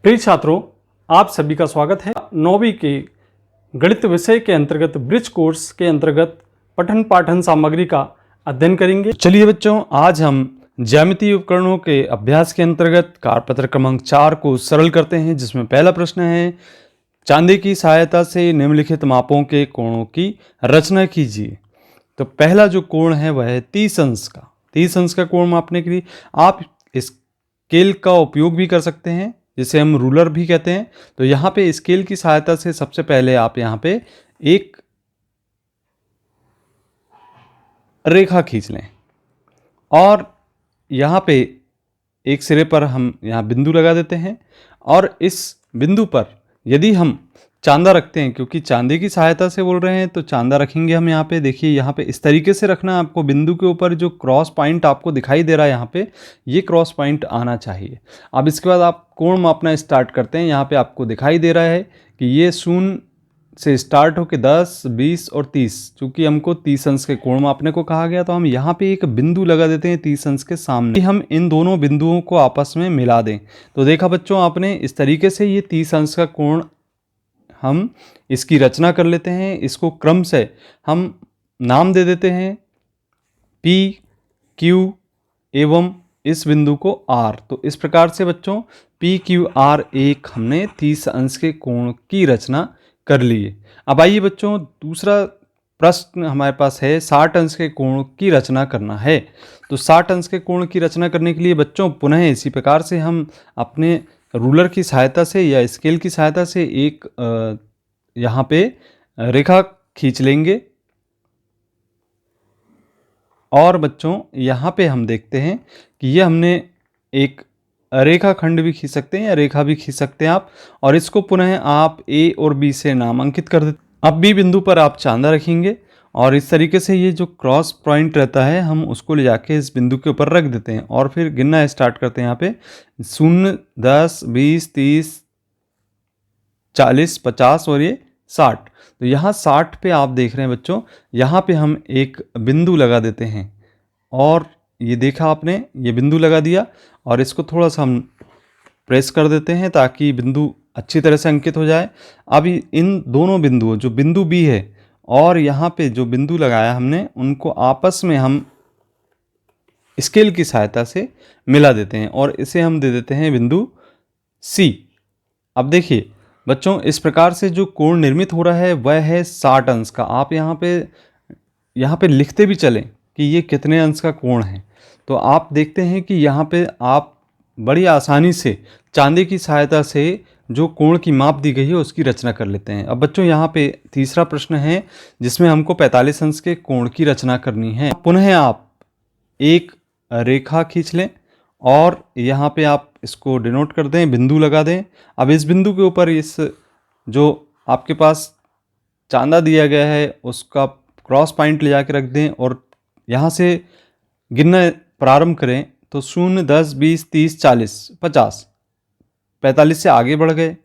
प्रिय छात्रों, आप सभी का स्वागत है। 9वीं के गणित विषय के अंतर्गत ब्रिज कोर्स के अंतर्गत पठन पाठन सामग्री का अध्ययन करेंगे। चलिए बच्चों, आज हम ज्यामितीय उपकरणों के अभ्यास के अंतर्गत कार्यपत्र क्रमांक 4 को सरल करते हैं, जिसमें पहला प्रश्न है, चांदी की सहायता से निम्नलिखित मापों के कोणों की रचना कीजिए। तो पहला जो कोण है वह है 30 अंश का। 30 अंश का कोण मापने के लिए आप स्केल का उपयोग भी कर सकते हैं, जिसे हम रूलर भी कहते हैं। तो यहाँ पे स्केल की सहायता से सबसे पहले आप यहाँ पे एक रेखा खींच लें और यहाँ पे एक सिरे पर हम यहाँ बिंदु लगा देते हैं, और इस बिंदु पर यदि हम चांदा रखते हैं, क्योंकि चांदी की सहायता से बोल रहे हैं तो चांदा रखेंगे हम यहाँ पे। देखिए यहाँ पे इस तरीके से रखना है आपको। बिंदु के ऊपर जो क्रॉस पॉइंट आपको दिखाई दे रहा है यहाँ पे, ये क्रॉस पॉइंट आना चाहिए। अब इसके बाद आप कोण मापना स्टार्ट करते हैं। यहाँ पे आपको दिखाई दे रहा है कि ये 0 से स्टार्ट होकर 10, 20 और 30, चूँकि हमको 30 अंश के कोण मापने को कहा गया, तो हम यहाँ पे एक बिंदु लगा देते हैं 30 अंश के सामने। हम इन दोनों बिंदुओं को आपस में मिला दें। तो देखा बच्चों आपने, इस तरीके से ये 30 अंश का कोण हम इसकी रचना कर लेते हैं। इसको क्रम से हम नाम दे देते हैं P, Q एवं इस बिंदु को R। तो इस प्रकार से बच्चों P, Q, R एक हमने 30 अंश के कोण की रचना कर ली है। अब आइए बच्चों, दूसरा प्रश्न हमारे पास है, 60 अंश के कोण की रचना करना है। तो 60 अंश के कोण की रचना करने के लिए बच्चों पुनः इसी प्रकार से हम अपने रूलर की सहायता से या स्केल की सहायता से एक यहाँ पे रेखा खींच लेंगे। और बच्चों यहाँ पे हम देखते हैं कि ये हमने एक रेखा खंड भी खींच सकते हैं या रेखा भी खींच सकते हैं आप, और इसको पुनः आप A और B से नामांकित कर देते हैं। अब B बिंदु पर आप चांदा रखेंगे और इस तरीके से ये जो क्रॉस पॉइंट रहता है हम उसको ले जाके इस बिंदु के ऊपर रख देते हैं, और फिर गिनना स्टार्ट करते हैं। यहाँ पे 0, 10, 20, 30, 40, 50 और ये 60। तो यहाँ 60 पे आप देख रहे हैं बच्चों, यहाँ पे हम एक बिंदु लगा देते हैं, और ये देखा आपने, ये बिंदु लगा दिया, और इसको थोड़ा सा हम प्रेस कर देते हैं ताकि बिंदु अच्छी तरह से अंकित हो जाए। अब इन दोनों बिंदुओं, जो बिंदु B है और यहाँ पे जो बिंदु लगाया हमने, उनको आपस में हम स्केल की सहायता से मिला देते हैं, और इसे हम दे देते हैं बिंदु C। अब देखिए बच्चों, इस प्रकार से जो कोण निर्मित हो रहा है वह है 60 अंश का। आप यहाँ पे लिखते भी चलें कि ये कितने अंश का कोण है। तो आप देखते हैं कि यहाँ पे आप बड़ी आसानी से चांदी की सहायता से जो कोण की माप दी गई है उसकी रचना कर लेते हैं। अब बच्चों यहाँ पे तीसरा प्रश्न है, जिसमें हमको 45 अंश के कोण की रचना करनी है। पुनः आप एक रेखा खींच लें और यहाँ पे आप इसको डिनोट कर दें, बिंदु लगा दें। अब इस बिंदु के ऊपर इस जो आपके पास चांदा दिया गया है उसका क्रॉस पॉइंट ले जाके रख दें, और यहाँ से गिनना प्रारंभ करें। तो 0, 10, 20, 30, 40, 50, 45 से आगे बढ़ गए।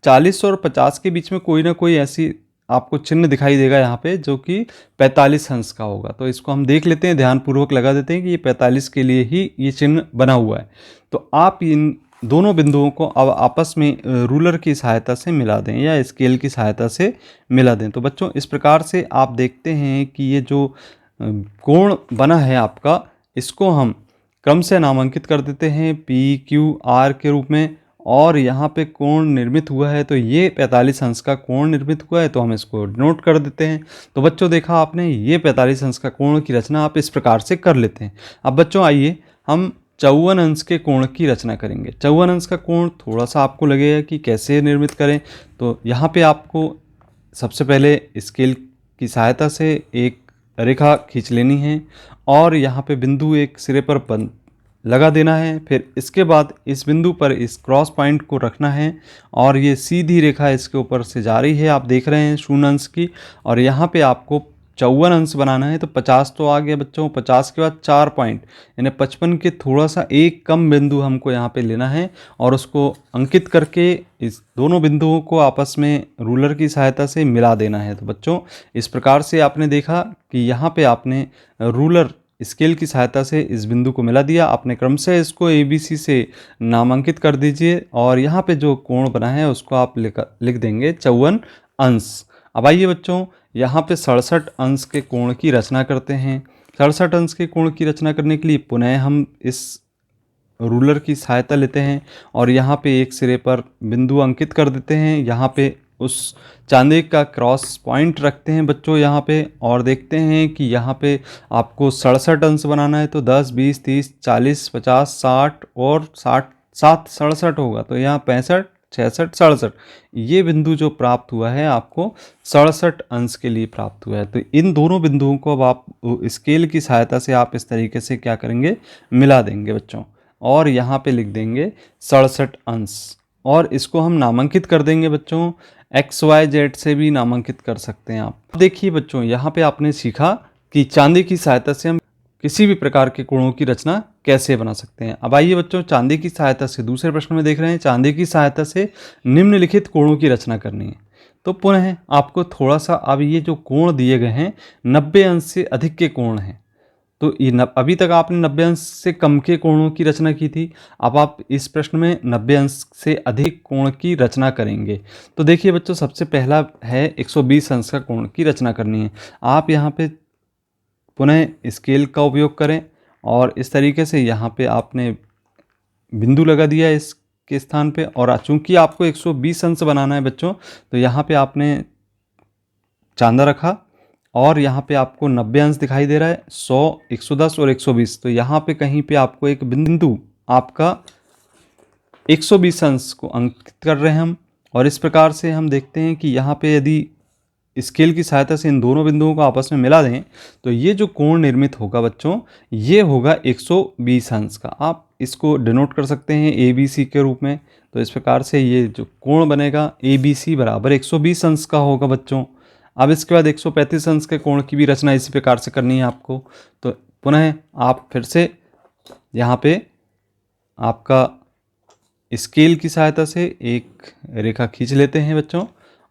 40 और 50 के बीच में कोई ना कोई ऐसी आपको चिन्ह दिखाई देगा यहाँ पे, जो कि 45 अंश का होगा। तो इसको हम देख लेते हैं, ध्यानपूर्वक लगा देते हैं कि ये 45 के लिए ही ये चिन्ह बना हुआ है। तो आप इन दोनों बिंदुओं को अब आपस में रूलर की सहायता से मिला दें या स्केल की सहायता से मिला दें। तो बच्चों इस प्रकार से आप देखते हैं कि ये जो कोण बना है आपका, इसको हम क्रम से नामांकित कर देते हैं P, Q, R के रूप में, और यहाँ पे कोण निर्मित हुआ है तो ये 45 अंश का कोण निर्मित हुआ है, तो हम इसको नोट कर देते हैं। तो बच्चों देखा आपने, ये 45 अंश का कोण की रचना आप इस प्रकार से कर लेते हैं। अब बच्चों आइए हम 54 अंश के कोण की रचना करेंगे। 54 अंश का कोण थोड़ा सा आपको लगेगा कि कैसे निर्मित करें। तो यहाँ पे आपको सबसे पहले स्केल की सहायता से एक रेखा खींच लेनी है, और यहाँ पे बिंदु एक सिरे पर लगा देना है। फिर इसके बाद इस बिंदु पर इस क्रॉस पॉइंट को रखना है, और ये सीधी रेखा इसके ऊपर से जा रही है, आप देख रहे हैं 0 अंश की, और यहाँ पे आपको 54 अंश बनाना है। तो 50 तो आ गया बच्चों, 50 के बाद 4 पॉइंट यानी 55 के थोड़ा सा एक कम बिंदु हमको यहाँ पे लेना है, और उसको अंकित करके इस दोनों बिंदुओं को आपस में रूलर की सहायता से मिला देना है। तो बच्चों इस प्रकार से आपने देखा कि यहाँ पे आपने रूलर स्केल की सहायता से इस बिंदु को मिला दिया। आपने क्रमशः इसको ABC से नामांकित कर दीजिए और यहाँ पे जो कोण बना है उसको आप लिख देंगे 54 अंश। अब आइए बच्चों, यहाँ पे 67 अंश के कोण की रचना करते हैं। 67 अंश के कोण की रचना करने के लिए पुनः हम इस रूलर की सहायता लेते हैं और यहाँ पे एक सिरे पर बिंदु अंकित कर देते हैं। यहाँ पे उस चांदी का क्रॉस पॉइंट रखते हैं बच्चों यहाँ पे, और देखते हैं कि यहाँ पे आपको 67 अंश बनाना है तो 10, 20, 30, 40, 50, 60 और 60, 7, 67 होगा, तो यहाँ 65, 66, 67 ये बिंदु जो प्राप्त हुआ है आपको 67 अंश के लिए प्राप्त हुआ है। तो इन दोनों बिंदुओं को अब आप स्केल की सहायता से आप इस तरीके से क्या करेंगे, मिला देंगे बच्चों, और यहाँ पे लिख देंगे 67 अंश, और इसको हम नामांकित कर देंगे बच्चों। XYZ से भी नामांकित कर सकते हैं आप। देखिए बच्चों, यहाँ पे आपने सीखा कि चांदी की सहायता से हम किसी भी प्रकार के कोणों की रचना कैसे बना सकते हैं। अब आइए बच्चों, चांदी की सहायता से दूसरे प्रश्न में देख रहे हैं, चांदी की सहायता से निम्नलिखित कोणों की रचना करनी है। तो पुनः आपको थोड़ा सा, अब ये जो कोण दिए गए हैं 90 अंश से अधिक के कोण हैं, तो ये अभी तक आपने 90 अंश से कम के कोणों की रचना की थी। अब आप इस प्रश्न में 90 अंश से अधिक कोण की रचना करेंगे। तो देखिए बच्चों, सबसे पहला है 120 अंश का कोण की रचना करनी है। आप यहाँ पे पुनः स्केल का उपयोग करें और इस तरीके से यहाँ पे आपने बिंदु लगा दिया इसके स्थान पे, और चूंकि आपको 120 अंश बनाना है बच्चों, तो यहाँ पे आपने चांदा रखा और यहाँ पे आपको 90 अंश दिखाई दे रहा है, 100, 110 और 120। तो यहाँ पे कहीं पे आपको एक बिंदु आपका 120 अंश को अंकित कर रहे हैं हम, और इस प्रकार से हम देखते हैं कि यहाँ पे यदि स्केल की सहायता से इन दोनों बिंदुओं को आपस में मिला दें तो ये जो कोण निर्मित होगा बच्चों, ये होगा 120 अंश का। आप इसको डिनोट कर सकते हैं ABC के रूप में। तो इस प्रकार से ये जो कोण बनेगा ABC बराबर 120 अंश का होगा बच्चों। अब इसके बाद 135 अंश के कोण की भी रचना इसी प्रकार से करनी है आपको। तो पुनः आप फिर से यहाँ पे आपका स्केल की सहायता से एक रेखा खींच लेते हैं बच्चों,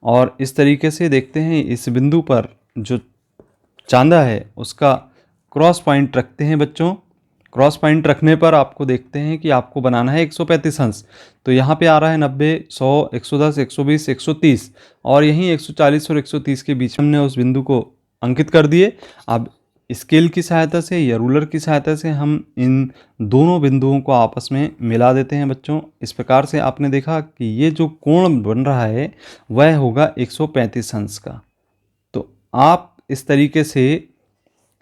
और इस तरीके से देखते हैं इस बिंदु पर जो चांदा है उसका क्रॉस पॉइंट रखते हैं बच्चों। क्रॉस पॉइंट रखने पर आपको देखते हैं कि आपको बनाना है 135 अंश। तो यहाँ पे आ रहा है 90, 100, 110, 120, 130, और यहीं 140 और 130 के बीच हमने उस बिंदु को अंकित कर दिए। अब स्केल की सहायता से या रूलर की सहायता से हम इन दोनों बिंदुओं को आपस में मिला देते हैं बच्चों। इस प्रकार से आपने देखा कि ये जो कोण बन रहा है वह होगा 135 अंश का। तो आप इस तरीके से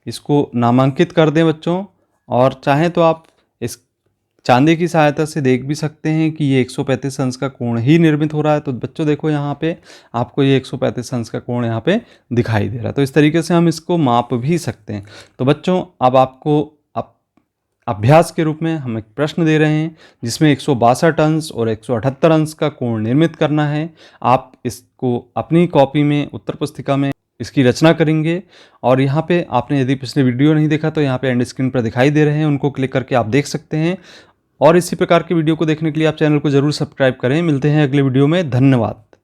इसको नामांकित कर दें बच्चों, और चाहें तो आप इस चांदी की सहायता से देख भी सकते हैं कि ये 135 अंश का कोण ही निर्मित हो रहा है। तो बच्चों देखो, यहाँ पे आपको ये 135 अंश का कोण यहाँ पे दिखाई दे रहा है। तो इस तरीके से हम इसको माप भी सकते हैं। तो बच्चों, अब आपको अभ्यास के रूप में हम एक प्रश्न दे रहे हैं जिसमें 162 अंश और 178 अंश का कोण निर्मित करना है। आप इसको अपनी कॉपी में, उत्तर पुस्तिका में इसकी रचना करेंगे, और यहाँ पे आपने यदि पिछले वीडियो नहीं देखा तो यहाँ पे एंड स्क्रीन पर दिखाई दे रहे हैं, उनको क्लिक करके आप देख सकते हैं। और इसी प्रकार के वीडियो को देखने के लिए आप चैनल को जरूर सब्सक्राइब करें। मिलते हैं अगले वीडियो में। धन्यवाद।